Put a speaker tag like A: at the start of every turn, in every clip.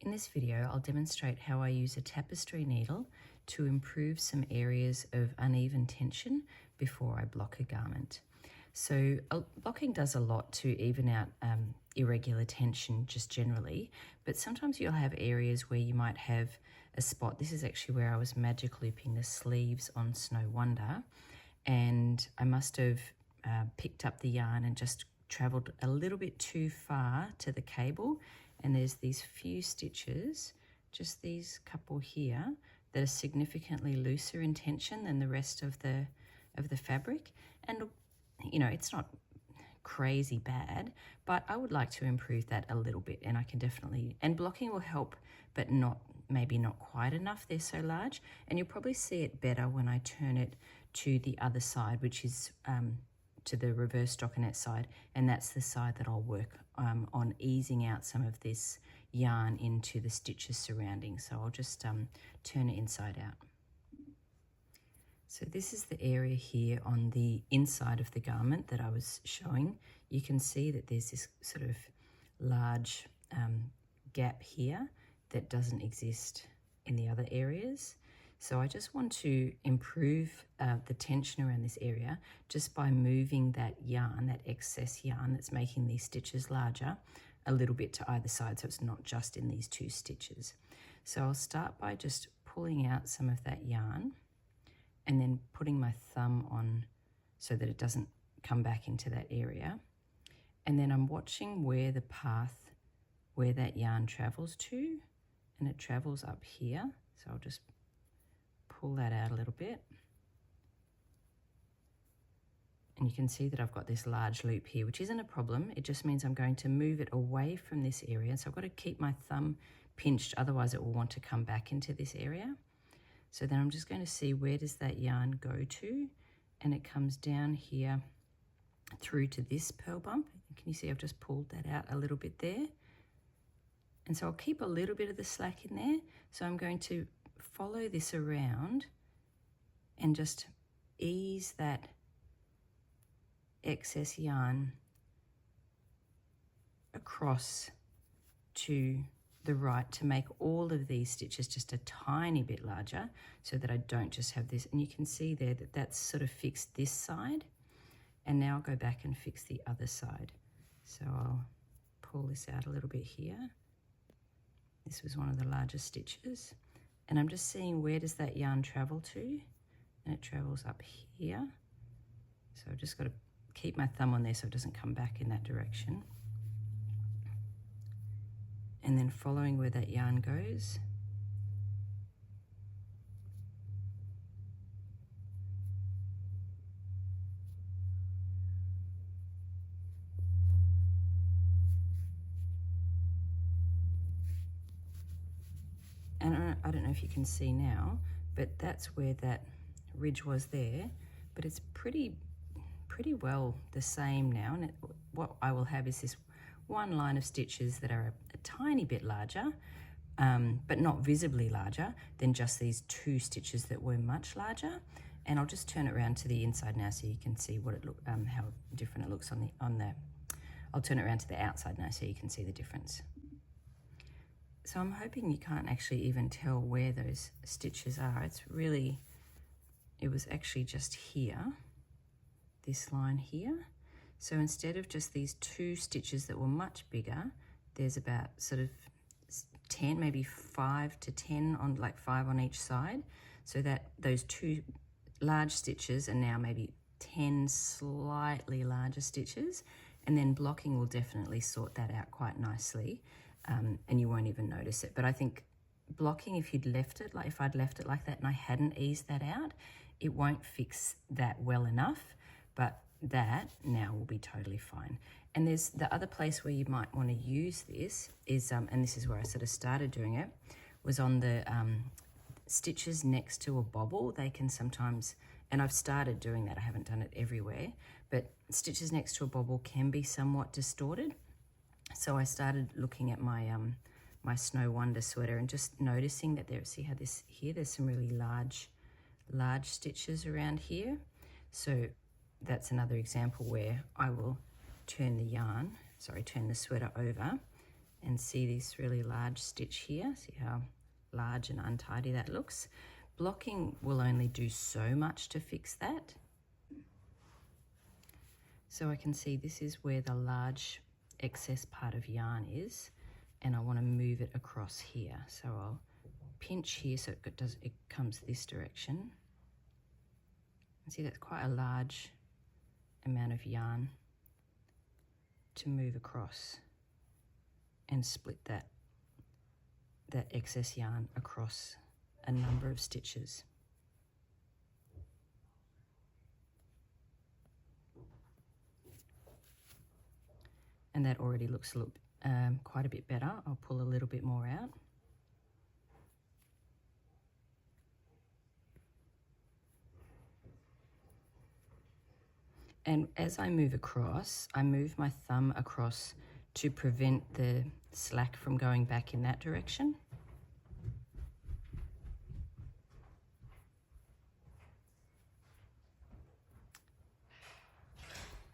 A: In this video, I'll demonstrate how I use a tapestry needle to improve some areas of uneven tension before I block a garment. So blocking does a lot to even out irregular tension just generally, but sometimes you'll have areas where you might have a spot. This is actually where I was magic looping the sleeves on Snow Wonder, and I must have picked up the yarn and just traveled a little bit too far to the cable, and there's these few stitches, just these couple here, that are significantly looser in tension than the rest of the fabric. And you know, it's not crazy bad, but I would like to improve that a little bit, and I can definitely, and blocking will help, but maybe not quite enough. They're so large, and you'll probably see it better when I turn it to the other side, which is to the reverse stockinette side, and that's the side that I'll work on easing out some of this yarn into the stitches surrounding. So I'll just turn it inside out. So this is the area here on the inside of the garment that I was showing. You can see that there's this sort of large gap here that doesn't exist in the other areas. So I just want to improve the tension around this area just by moving that yarn, that excess yarn that's making these stitches larger, a little bit to either side, so it's not just in these two stitches. So I'll start by just pulling out some of that yarn and then putting my thumb on so that it doesn't come back into that area. And then I'm watching where the path, where that yarn travels to, and it travels up here. So I'll just pull that out a little bit. And you can see that I've got this large loop here, which isn't a problem. It just means I'm going to move it away from this area. So I've got to keep my thumb pinched, otherwise it will want to come back into this area. So then I'm just going to see where does that yarn go to, and it comes down here through to this pearl bump. Can you see I've just pulled that out a little bit there? And so I'll keep a little bit of the slack in there. So I'm going to follow this around and just ease that excess yarn across to the right to make all of these stitches just a tiny bit larger, so that I don't just have this. And you can see there that that's sort of fixed this side, and now I'll go back and fix the other side. So I'll pull this out a little bit here. This was one of the largest stitches, and I'm just seeing where does that yarn travel to, and it travels up here. So I've just got to keep my thumb on there so it doesn't come back in that direction. And then following where that yarn goes. And I don't know if you can see now, but that's where that ridge was there, but it's pretty well the same now. And what I will have is this one line of stitches that are a tiny bit larger, but not visibly larger than just these two stitches that were much larger. And I'll just turn it around to the inside now so you can see what it how different it looks on the. I'll turn it around to the outside now so you can see the difference. So I'm hoping you can't actually even tell where those stitches are. It was actually just here, this line here. So instead of just these two stitches that were much bigger, there's about sort of 10, maybe 5 to 10 on, like 5 on each side. So that those two large stitches are now maybe 10 slightly larger stitches, and then blocking will definitely sort that out quite nicely, and you won't even notice it. But I think blocking, if I'd left it like that and I hadn't eased that out, it won't fix that well enough, but that now will be totally fine. And there's the other place where you might want to use this is, and this is where I sort of started doing it, was on the stitches next to a bobble. They can sometimes, and I've started doing that, I haven't done it everywhere, but stitches next to a bobble can be somewhat distorted. So I started looking at my my Snow Wonder sweater and just noticing that see how there's some really large stitches around here. So that's another example where I will turn the sweater over and see this really large stitch here. See how large and untidy that looks. Blocking will only do so much to fix that. So I can see this is where the large excess part of yarn is, and I want to move it across here. So I'll pinch here so it comes this direction. And see, that's quite a large amount of yarn to move across, and split that excess yarn across a number of stitches. And that already looks quite a bit better. I'll pull a little bit more out. And as I move across, I move my thumb across to prevent the slack from going back in that direction.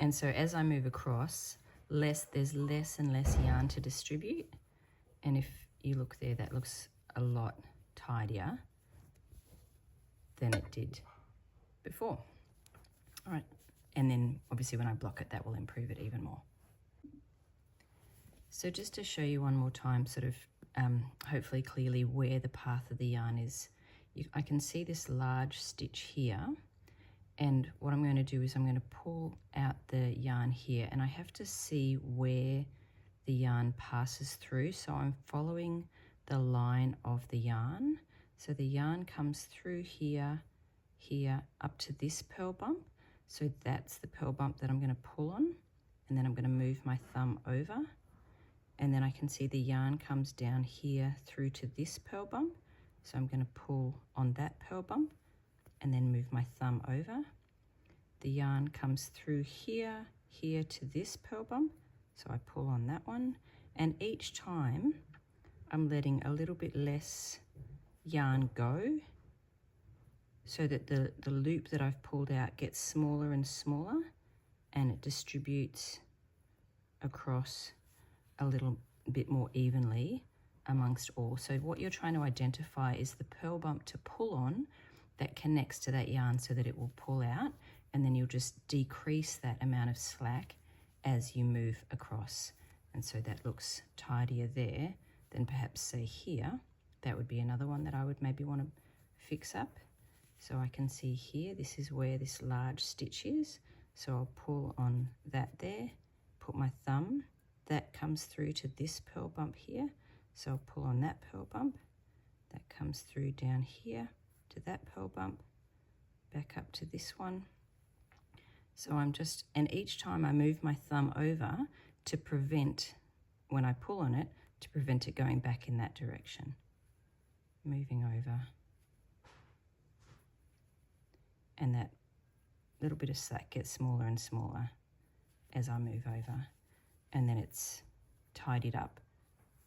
A: And so as I move across, there's less and less yarn to distribute. And if you look there, that looks a lot tidier than it did before. All right, and then obviously when I block it, that will improve it even more. So just to show you one more time, sort of hopefully clearly where the path of the yarn is, I can see this large stitch here. And what I'm going to do is I'm going to pull out the yarn here, and I have to see where the yarn passes through. So I'm following the line of the yarn. So the yarn comes through here, up to this purl bump. So that's the purl bump that I'm going to pull on, and then I'm going to move my thumb over. And then I can see the yarn comes down here through to this purl bump. So I'm going to pull on that purl bump and then move my thumb over. The yarn comes through here to this purl bump, so I pull on that one. And each time I'm letting a little bit less yarn go so that the loop that I've pulled out gets smaller and smaller, and it distributes across a little bit more evenly amongst all. So what you're trying to identify is the purl bump to pull on that connects to that yarn so that it will pull out, and then you'll just decrease that amount of slack as you move across. And so that looks tidier there than perhaps say here. That would be another one that I would maybe want to fix up. So I can see here, this is where this large stitch is. So I'll pull on that there, put my thumb, that comes through to this purl bump here. So I'll pull on that purl bump, that comes through down here to that purl bump, back up to this one. So and each time I move my thumb over to prevent, when I pull on it, to prevent it going back in that direction. Moving over. And that little bit of slack gets smaller and smaller as I move over. And then it's tidied up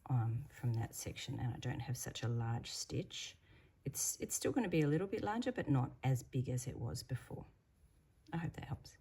A: from that section, and I don't have such a large stitch. It's still going to be a little bit larger, but not as big as it was before. I hope that helps.